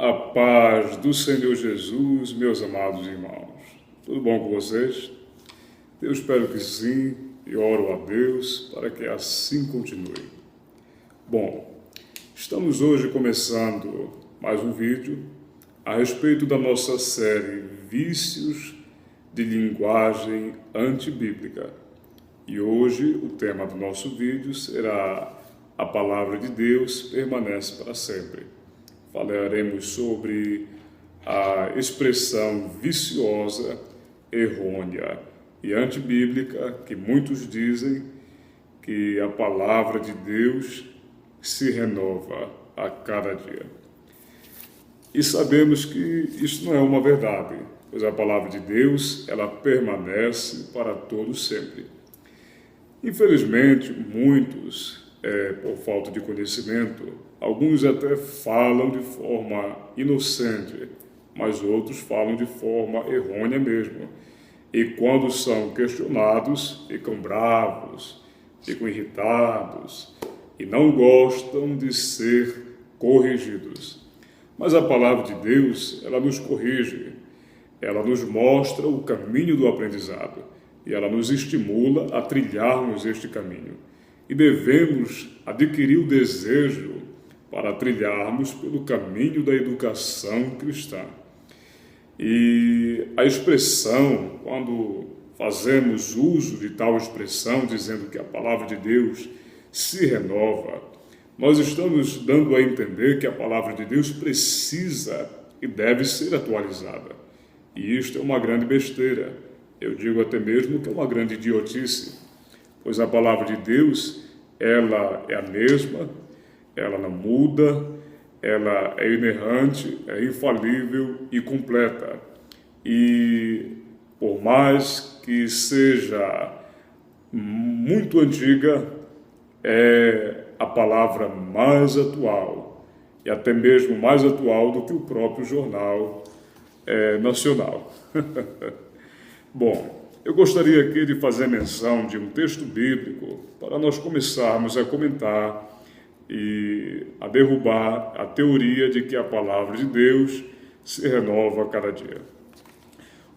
A paz do Senhor Jesus, meus amados irmãos. Tudo bom com vocês? Eu espero que sim e oro a Deus para que assim continue. Bom, estamos hoje começando mais um vídeo a respeito da nossa série Vícios de Linguagem Antibíblica. E hoje o tema do nosso vídeo será A Palavra de Deus permanece para sempre. Falaremos sobre a expressão viciosa, errônea e antibíblica que muitos dizem que a palavra de Deus se renova a cada dia. E sabemos que isso não é uma verdade, pois a palavra de Deus ela permanece para todo sempre. Infelizmente, muitos, por falta de conhecimento, alguns até falam de forma inocente, mas outros falam de forma errônea mesmo. E quando são questionados, ficam bravos, ficam irritados e não gostam de ser corrigidos. Mas a palavra de Deus, ela nos corrige, ela nos mostra o caminho do aprendizado e ela nos estimula a trilharmos este caminho. E devemos adquirir o desejo para trilharmos pelo caminho da educação cristã. E a expressão, quando fazemos uso de tal expressão, dizendo que a palavra de Deus se renova, nós estamos dando a entender que a palavra de Deus precisa e deve ser atualizada. E isto é uma grande besteira. Eu digo até mesmo que é uma grande idiotice, pois a palavra de Deus, ela é a mesma, ela não muda, ela é inerrante, é infalível e completa. E por mais que seja muito antiga, é a palavra mais atual, e até mesmo mais atual do que o próprio jornal nacional. Bom, eu gostaria aqui de fazer menção de um texto bíblico para nós começarmos a comentar e a derrubar a teoria de que a palavra de Deus se renova a cada dia.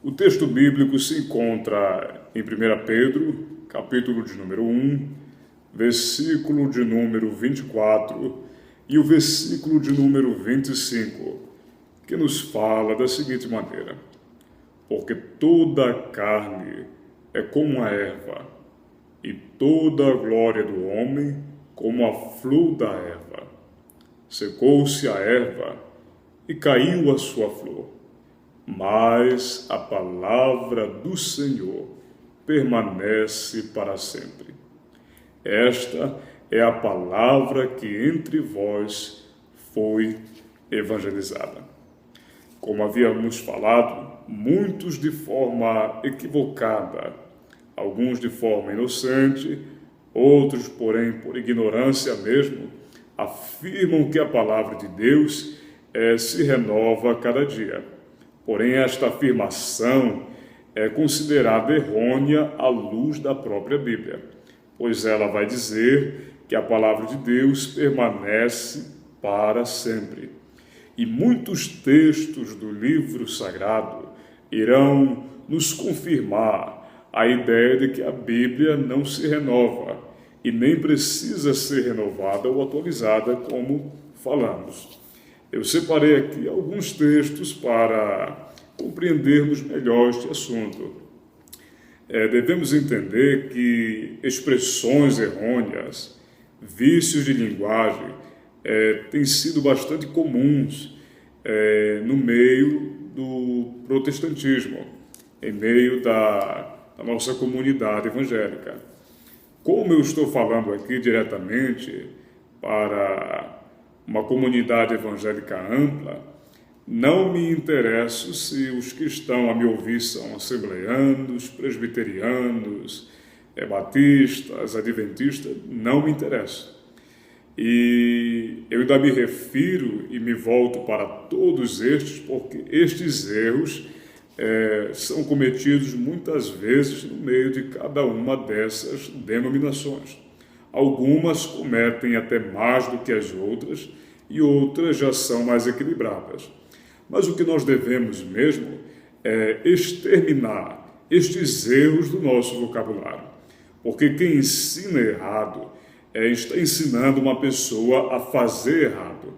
O texto bíblico se encontra em 1 Pedro, capítulo de número 1, versículo de número 24 e o versículo de número 25, que nos fala da seguinte maneira: porque toda a carne é como a erva, e toda a glória do homem como a flor da erva. Secou-se a erva e caiu a sua flor, mas a palavra do Senhor permanece para sempre. Esta é a palavra que entre vós foi evangelizada. Como havíamos falado, muitos de forma equivocada, alguns de forma inocente, outros, porém, por ignorância mesmo, afirmam que a palavra de Deus se renova a cada dia. Porém, esta afirmação é considerada errônea à luz da própria Bíblia, pois ela vai dizer que a palavra de Deus permanece para sempre. E muitos textos do livro sagrado irão nos confirmar a ideia de que a Bíblia não se renova e nem precisa ser renovada ou atualizada, como falamos. Eu separei aqui alguns textos para compreendermos melhor este assunto. Devemos entender que expressões errôneas, vícios de linguagem, têm sido bastante comuns no meio do protestantismo, em meio da nossa comunidade evangélica. Como eu estou falando aqui diretamente para uma comunidade evangélica ampla, não me interesso se os que estão a me ouvir são assembleanos, presbiterianos, batistas, adventistas, não me interessa. E eu ainda me refiro e me volto para todos estes, porque estes erros são cometidos muitas vezes no meio de cada uma dessas denominações. Algumas cometem até mais do que as outras, e outras já são mais equilibradas. Mas o que nós devemos mesmo é exterminar estes erros do nosso vocabulário. Porque quem ensina errado está ensinando uma pessoa a fazer errado.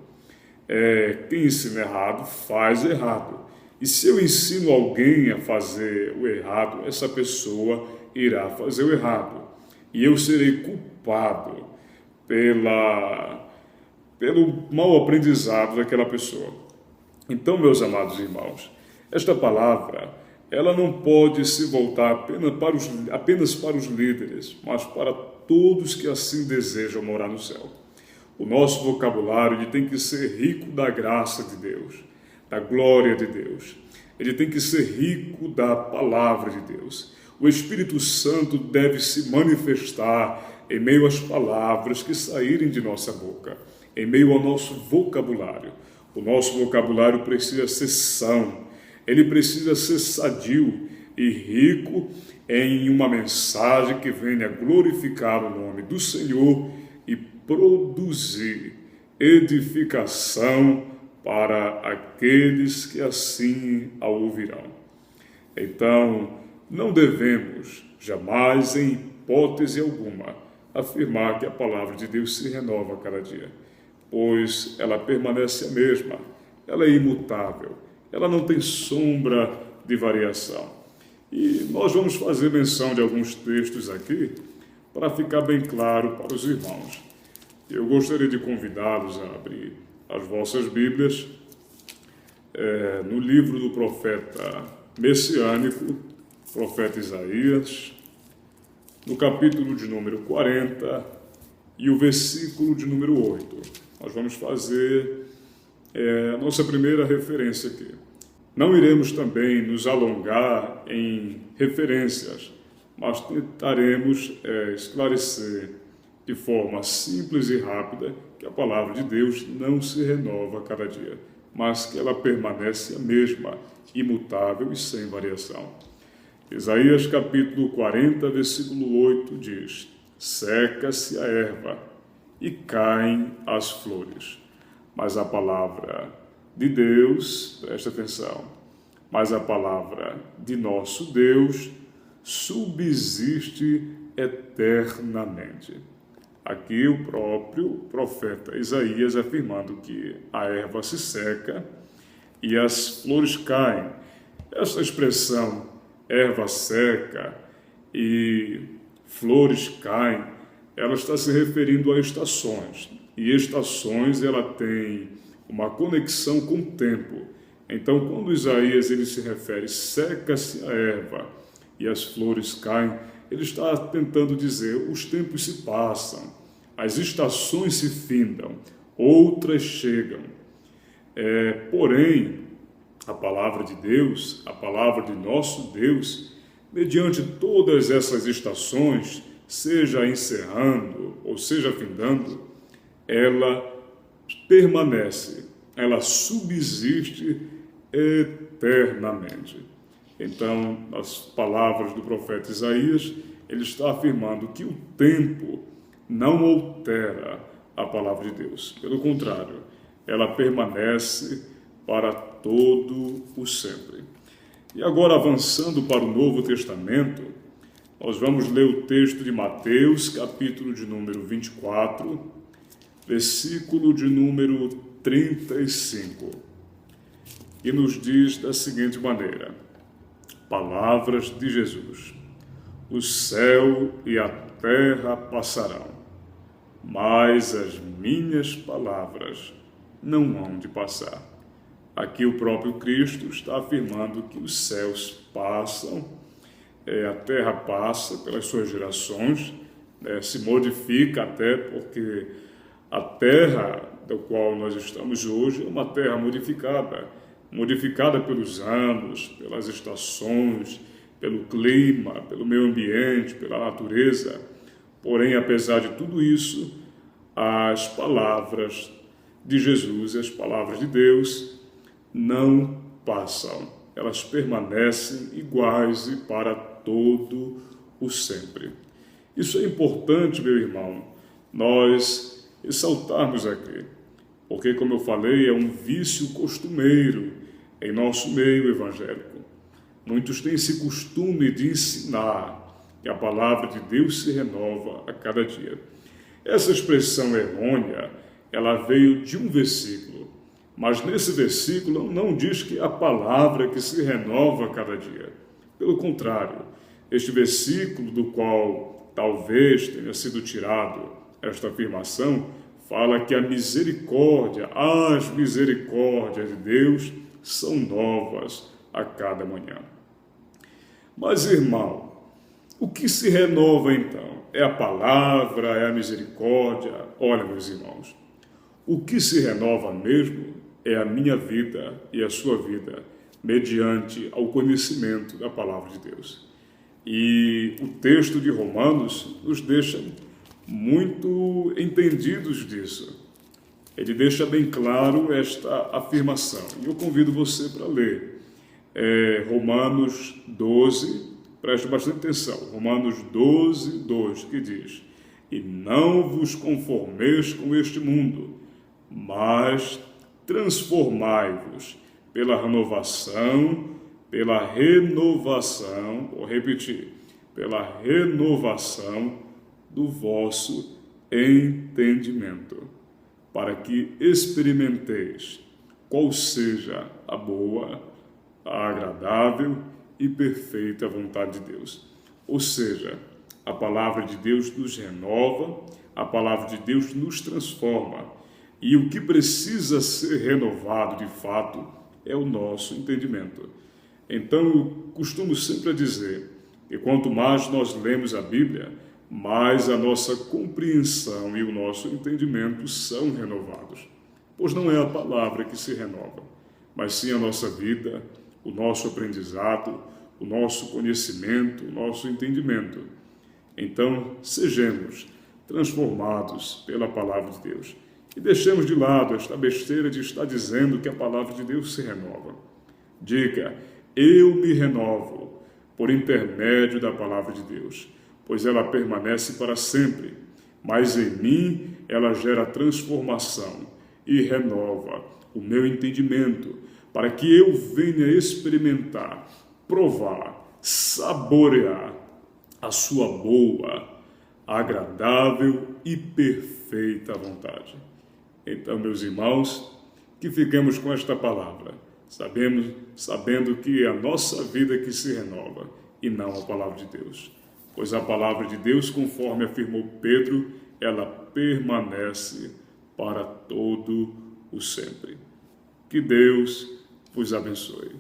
Quem ensina errado faz errado. E se eu ensino alguém a fazer o errado, essa pessoa irá fazer o errado. E eu serei culpado pelo mau aprendizado daquela pessoa. Então, meus amados irmãos, esta palavra, ela não pode se voltar apenas para os líderes, mas para todos que assim desejam morar no céu. O nosso vocabulário ele tem que ser rico da graça de Deus, da glória de Deus. Ele tem que ser rico da palavra de Deus. O Espírito Santo deve se manifestar em meio às palavras que saírem de nossa boca, em meio ao nosso vocabulário. O nosso vocabulário precisa ser são, ele precisa ser sadio e rico em uma mensagem que venha glorificar o nome do Senhor e produzir edificação para aqueles que assim a ouvirão. Então, não devemos jamais, em hipótese alguma, afirmar que a palavra de Deus se renova a cada dia, pois ela permanece a mesma, ela é imutável, ela não tem sombra de variação. E nós vamos fazer menção de alguns textos aqui para ficar bem claro para os irmãos. Eu gostaria de convidá-los a abrir as vossas Bíblias no livro do profeta messiânico, profeta Isaías, no capítulo de número 40 e o versículo de número 8. Nós vamos fazer a nossa primeira referência aqui. Não iremos também nos alongar em referências, mas tentaremos esclarecer de forma simples e rápida que a palavra de Deus não se renova a cada dia, mas que ela permanece a mesma, imutável e sem variação. Isaías capítulo 40, versículo 8 diz: seca-se a erva e caem as flores, mas a palavra de Deus, presta atenção, mas a palavra de nosso Deus subsiste eternamente. Aqui o próprio profeta Isaías afirmando que a erva se seca e as flores caem. Essa expressão, erva seca e flores caem, ela está se referindo a estações. E estações, ela tem uma conexão com o tempo. Então, quando Isaías ele se refere, seca-se a erva e as flores caem, ele está tentando dizer, os tempos se passam, as estações se findam, outras chegam. Porém, a palavra de Deus, a palavra de nosso Deus, mediante todas essas estações, seja encerrando ou seja findando, ela permanece, ela subsiste eternamente. Então, nas palavras do profeta Isaías, ele está afirmando que o tempo não altera a palavra de Deus. Pelo contrário, ela permanece para todo o sempre. E agora, avançando para o Novo Testamento, nós vamos ler o texto de Mateus, capítulo de número 24, versículo de número 35, que nos diz da seguinte maneira: palavras de Jesus: o céu e a terra passarão, mas as minhas palavras não hão de passar. Aqui o próprio Cristo está afirmando que os céus passam, a terra passa pelas suas gerações, se modifica até porque a terra da qual nós estamos hoje é uma terra modificada pelos anos, pelas estações, pelo clima, pelo meio ambiente, pela natureza. Porém, apesar de tudo isso, as palavras de Jesus e as palavras de Deus não passam. Elas permanecem iguais e para todo o sempre. Isso é importante, meu irmão, nós ressaltarmos aqui. porque, como eu falei, é um vício costumeiro em nosso meio evangélico. Muitos têm esse costume de ensinar que a palavra de Deus se renova a cada dia. Essa expressão errônea, ela veio de um versículo, mas nesse versículo não diz que é a palavra que se renova a cada dia. Pelo contrário, este versículo do qual talvez tenha sido tirado esta afirmação, fala que a misericórdia, as misericórdias de Deus são novas a cada manhã. Mas, irmão, o que se renova então? É a palavra, é a misericórdia? Olha, meus irmãos, o que se renova mesmo é a minha vida e a sua vida, mediante ao conhecimento da palavra de Deus. E o texto de Romanos nos deixa muito entendidos disso. Ele deixa bem claro esta afirmação. E eu convido você para ler Romanos 12, preste bastante atenção, Romanos 12, 2, que diz: e não vos conformeis com este mundo, mas transformai-vos pela renovação, vou repetir, pela renovação do vosso entendimento, para que experimenteis qual seja a boa, a agradável e perfeita vontade de Deus. Ou seja, a palavra de Deus nos renova, a palavra de Deus nos transforma. E o que precisa ser renovado de fato é o nosso entendimento. Então, eu costumo sempre dizer que quanto mais nós lemos a Bíblia, mais a nossa compreensão e o nosso entendimento são renovados. Pois não é a palavra que se renova, mas sim a nossa vida, o nosso aprendizado, o nosso conhecimento, o nosso entendimento. Então, sejamos transformados pela palavra de Deus e deixemos de lado esta besteira de estar dizendo que a palavra de Deus se renova. Diga: eu me renovo por intermédio da palavra de Deus, pois ela permanece para sempre, mas em mim ela gera transformação e renova o meu entendimento, para que eu venha experimentar, provar, saborear a sua boa, agradável e perfeita vontade. Então, meus irmãos, que fiquemos com esta palavra, sabendo que é a nossa vida que se renova e não a palavra de Deus. Pois a palavra de Deus, conforme afirmou Pedro, ela permanece para todo o sempre. Que Deus vos abençoe.